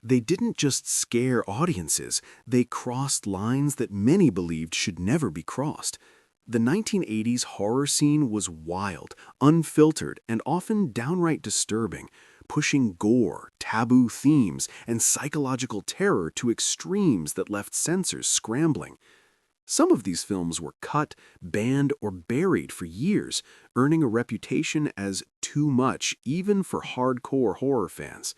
They didn't just scare audiences, they crossed lines that many believed should never be crossed. The 1980s horror scene was wild, unfiltered, and often downright disturbing, pushing gore, taboo themes, and psychological terror to extremes that left censors scrambling. Some of these films were cut, banned, or buried for years, earning a reputation as too much even for hardcore horror fans.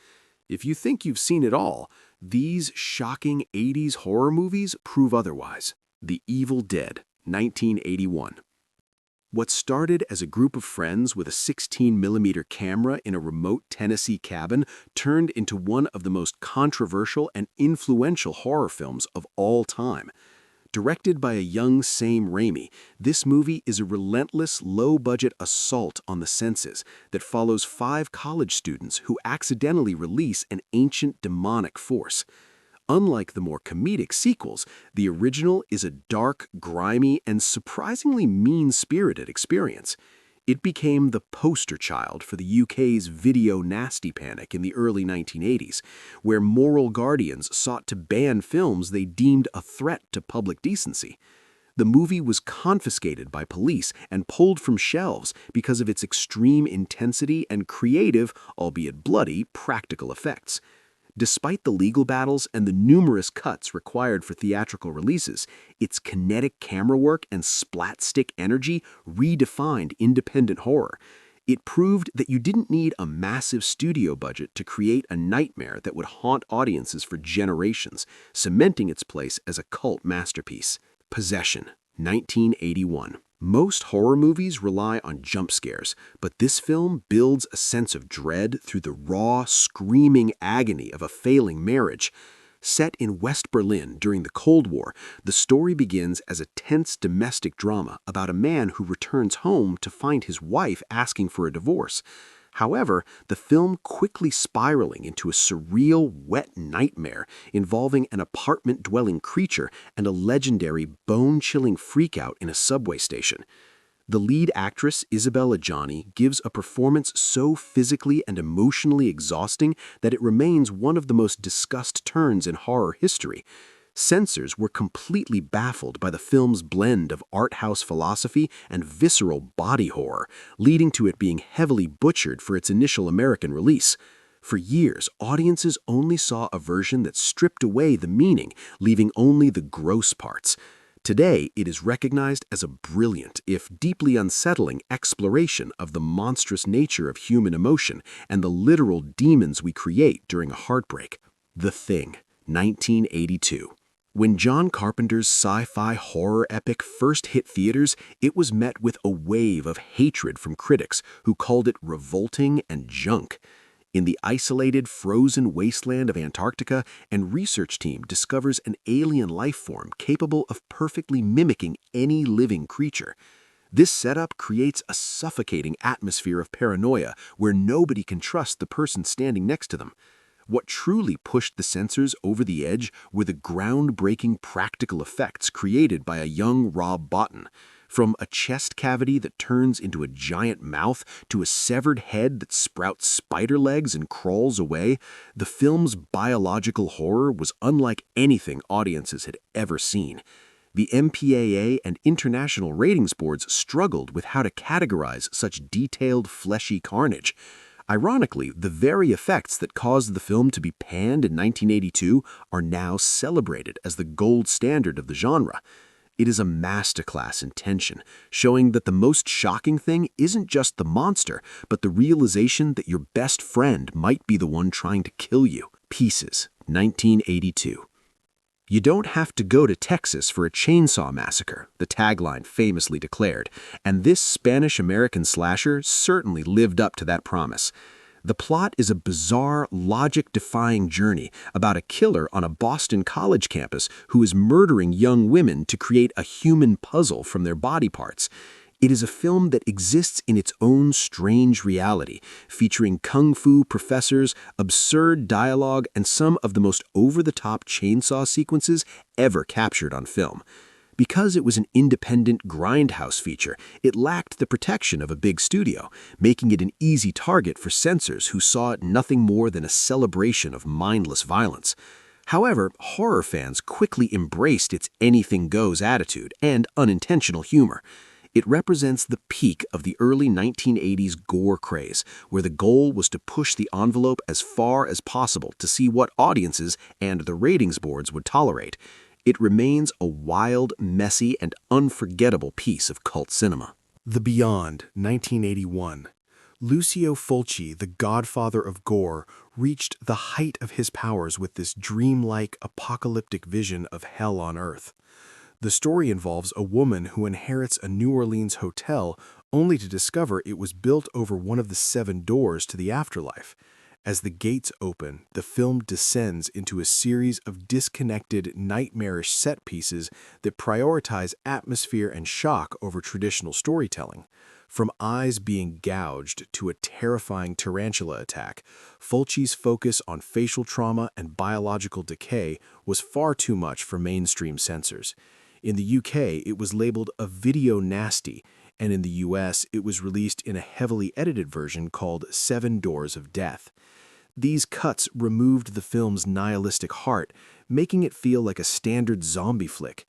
If you think you've seen it all, these shocking 80s horror movies prove otherwise. The Evil Dead, 1981. What started as a group of friends with a 16mm camera in a remote Tennessee cabin turned into one of the most controversial and influential horror films of all time. Directed by a young Sam Raimi, this movie is a relentless, low-budget assault on the senses that follows 5 college students who accidentally release an ancient demonic force. Unlike the more comedic sequels, the original is a dark, grimy, and surprisingly mean-spirited experience. It became the poster child for the UK's video nasty panic in the early 1980s, where moral guardians sought to ban films they deemed a threat to public decency. The movie was confiscated by police and pulled from shelves because of its extreme intensity and creative, albeit bloody, practical effects. Despite the legal battles and the numerous cuts required for theatrical releases, its kinetic camera work and splat-stick energy redefined independent horror. It proved that you didn't need a massive studio budget to create a nightmare that would haunt audiences for generations, cementing its place as a cult masterpiece. Possession, 1981. Most horror movies rely on jump scares, but this film builds a sense of dread through the raw, screaming agony of a failing marriage. Set in West Berlin during the Cold War, the story begins as a tense domestic drama about a man who returns home to find his wife asking for a divorce. However, the film quickly spiraling into a surreal, wet nightmare involving an apartment-dwelling creature and a legendary, bone-chilling freakout in a subway station. The lead actress, Isabelle Adjani, gives a performance so physically and emotionally exhausting that it remains one of the most discussed turns in horror history. Censors were completely baffled by the film's blend of art house philosophy and visceral body horror, leading to it being heavily butchered for its initial American release. For years, audiences only saw a version that stripped away the meaning, leaving only the gross parts. Today, it is recognized as a brilliant, if deeply unsettling, exploration of the monstrous nature of human emotion and the literal demons we create during a heartbreak. The Thing, 1982. When John Carpenter's sci-fi horror epic first hit theaters, it was met with a wave of hatred from critics who called it revolting and junk. In the isolated, frozen wasteland of Antarctica, a research team discovers an alien life form capable of perfectly mimicking any living creature. This setup creates a suffocating atmosphere of paranoia where nobody can trust the person standing next to them. What truly pushed the censors over the edge were the groundbreaking practical effects created by a young Rob Bottin. From a chest cavity that turns into a giant mouth to a severed head that sprouts spider legs and crawls away, the film's biological horror was unlike anything audiences had ever seen. The MPAA and international ratings boards struggled with how to categorize such detailed, fleshy carnage. Ironically, the very effects that caused the film to be panned in 1982 are now celebrated as the gold standard of the genre. It is a masterclass in tension, showing that the most shocking thing isn't just the monster, but the realization that your best friend might be the one trying to kill you. Pieces, 1982. You don't have to go to Texas for a chainsaw massacre, the tagline famously declared, and this Spanish-American slasher certainly lived up to that promise. The plot is a bizarre, logic-defying journey about a killer on a Boston college campus who is murdering young women to create a human puzzle from their body parts. It is a film that exists in its own strange reality, featuring kung fu professors, absurd dialogue, and some of the most over-the-top chainsaw sequences ever captured on film. Because it was an independent grindhouse feature, it lacked the protection of a big studio, making it an easy target for censors who saw it nothing more than a celebration of mindless violence. However, horror fans quickly embraced its anything-goes attitude and unintentional humor. It represents the peak of the early 1980s gore craze, where the goal was to push the envelope as far as possible to see what audiences and the ratings boards would tolerate. It remains a wild, messy, and unforgettable piece of cult cinema. The Beyond, 1981. Lucio Fulci, the godfather of gore, reached the height of his powers with this dreamlike, apocalyptic vision of hell on earth. The story involves a woman who inherits a New Orleans hotel only to discover it was built over one of the 7 doors to the afterlife. As the gates open, the film descends into a series of disconnected, nightmarish set pieces that prioritize atmosphere and shock over traditional storytelling. From eyes being gouged to a terrifying tarantula attack, Fulci's focus on facial trauma and biological decay was far too much for mainstream censors. In the UK, it was labeled a video nasty, and in the US, it was released in a heavily edited version called 7 Doors of Death. These cuts removed the film's nihilistic heart, making it feel like a standard zombie flick.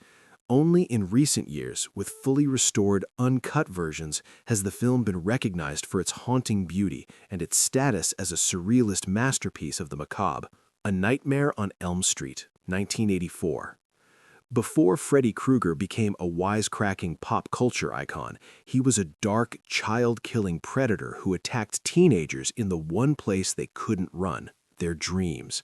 Only in recent years, with fully restored, uncut versions, has the film been recognized for its haunting beauty and its status as a surrealist masterpiece of the macabre. A Nightmare on Elm Street, 1984. Before Freddy Krueger became a wisecracking pop culture icon, he was a dark, child-killing predator who attacked teenagers in the one place they couldn't run, their dreams.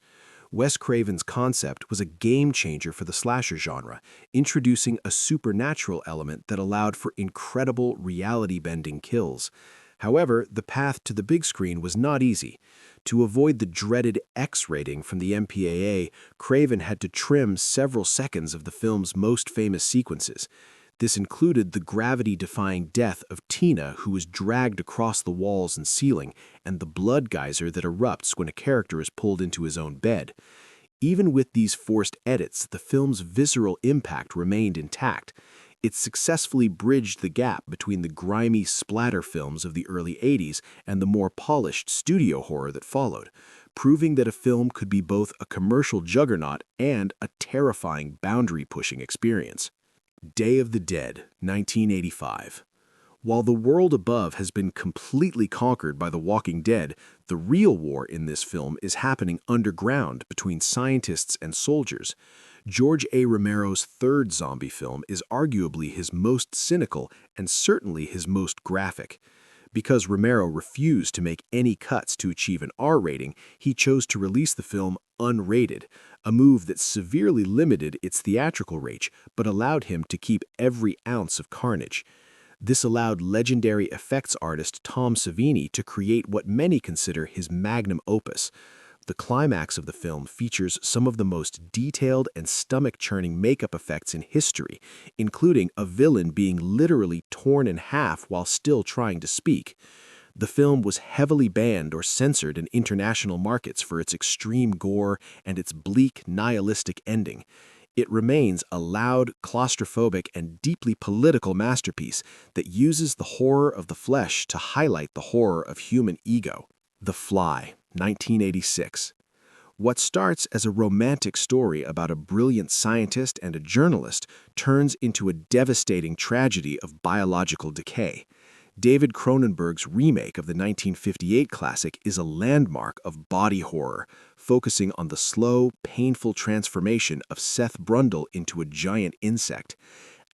Wes Craven's concept was a game-changer for the slasher genre, introducing a supernatural element that allowed for incredible reality-bending kills. However, the path to the big screen was not easy. To avoid the dreaded X rating from the MPAA, Craven had to trim several seconds of the film's most famous sequences. This included the gravity-defying death of Tina, who was dragged across the walls and ceiling, and the blood geyser that erupts when a character is pulled into his own bed. Even with these forced edits, the film's visceral impact remained intact. It successfully bridged the gap between the grimy splatter films of the early 80s and the more polished studio horror that followed, proving that a film could be both a commercial juggernaut and a terrifying boundary-pushing experience. Day of the Dead, 1985. While the world above has been completely conquered by the Walking Dead, the real war in this film is happening underground between scientists and soldiers. George A. Romero's third zombie film is arguably his most cynical and certainly his most graphic. Because Romero refused to make any cuts to achieve an R rating, he chose to release the film unrated, a move that severely limited its theatrical reach but allowed him to keep every ounce of carnage. This allowed legendary effects artist Tom Savini to create what many consider his magnum opus. The climax of the film features some of the most detailed and stomach-churning makeup effects in history, including a villain being literally torn in half while still trying to speak. The film was heavily banned or censored in international markets for its extreme gore and its bleak, nihilistic ending. It remains a loud, claustrophobic, and deeply political masterpiece that uses the horror of the flesh to highlight the horror of human ego. The Fly, 1986. What starts as a romantic story about a brilliant scientist and a journalist turns into a devastating tragedy of biological decay. David Cronenberg's remake of the 1958 classic is a landmark of body horror, focusing on the slow, painful transformation of Seth Brundle into a giant insect.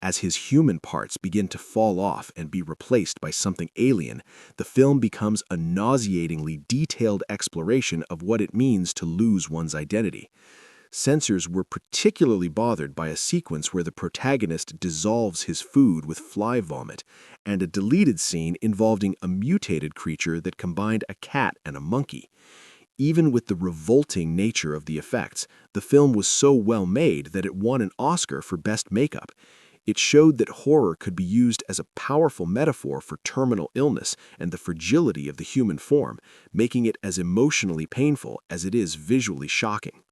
As his human parts begin to fall off and be replaced by something alien, the film becomes a nauseatingly detailed exploration of what it means to lose one's identity. Censors were particularly bothered by a sequence where the protagonist dissolves his food with fly vomit, and a deleted scene involving a mutated creature that combined a cat and a monkey. Even with the revolting nature of the effects, the film was so well made that it won an Oscar for Best Makeup. It showed that horror could be used as a powerful metaphor for terminal illness and the fragility of the human form, making it as emotionally painful as it is visually shocking.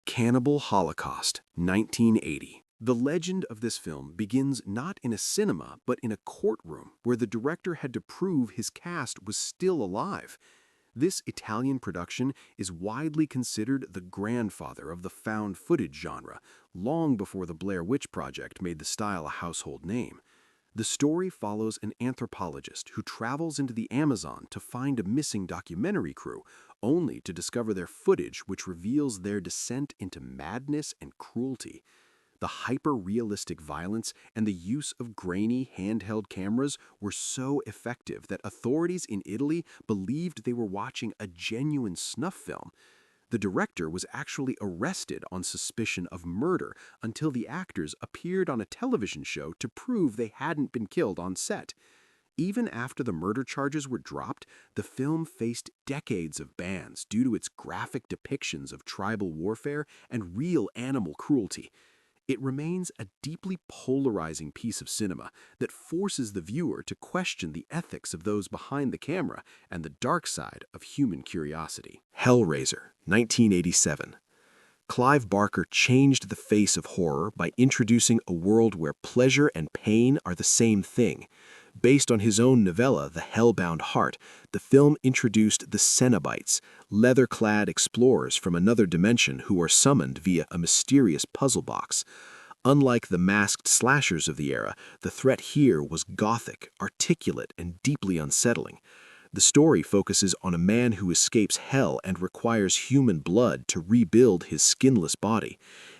Cannibal Holocaust, 1980. The legend of this film begins not in a cinema, but in a courtroom where the director had to prove his cast was still alive. This Italian production is widely considered the grandfather of the found footage genre, long before the Blair Witch Project made the style a household name. The story follows an anthropologist who travels into the Amazon to find a missing documentary crew, only to discover their footage which reveals their descent into madness and cruelty. The hyper-realistic violence and the use of grainy handheld cameras were so effective that authorities in Italy believed they were watching a genuine snuff film. The director was actually arrested on suspicion of murder until the actors appeared on a television show to prove they hadn't been killed on set. Even after the murder charges were dropped, the film faced decades of bans due to its graphic depictions of tribal warfare and real animal cruelty. It remains a deeply polarizing piece of cinema that forces the viewer to question the ethics of those behind the camera and the dark side of human curiosity. Hellraiser, 1987. Clive Barker changed the face of horror by introducing a world where pleasure and pain are the same thing. Based on his own novella, The Hellbound Heart, the film introduced the Cenobites, leather-clad explorers from another dimension who are summoned via a mysterious puzzle box. Unlike the masked slashers of the era, the threat here was gothic, articulate, and deeply unsettling. The story focuses on a man who escapes hell and requires human blood to rebuild his skinless body.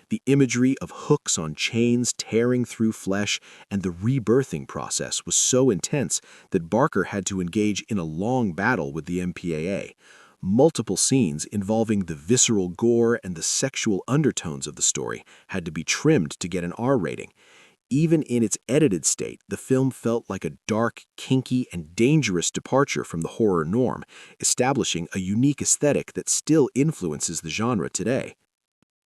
The imagery of hooks on chains tearing through flesh and the rebirthing process was so intense that Barker had to engage in a long battle with the MPAA. Multiple scenes involving the visceral gore and the sexual undertones of the story had to be trimmed to get an R rating. Even in its edited state, the film felt like a dark, kinky, and dangerous departure from the horror norm, establishing a unique aesthetic that still influences the genre today.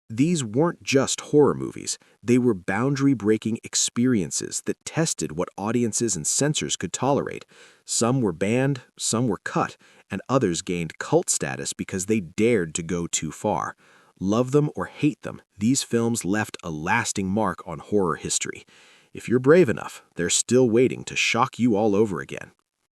These weren't just horror movies, they were boundary-breaking experiences that tested what audiences and censors could tolerate. Some were banned, some were cut, and others gained cult status because they dared to go too far. Love them or hate them, these films left a lasting mark on horror history. If you're brave enough, they're still waiting to shock you all over again.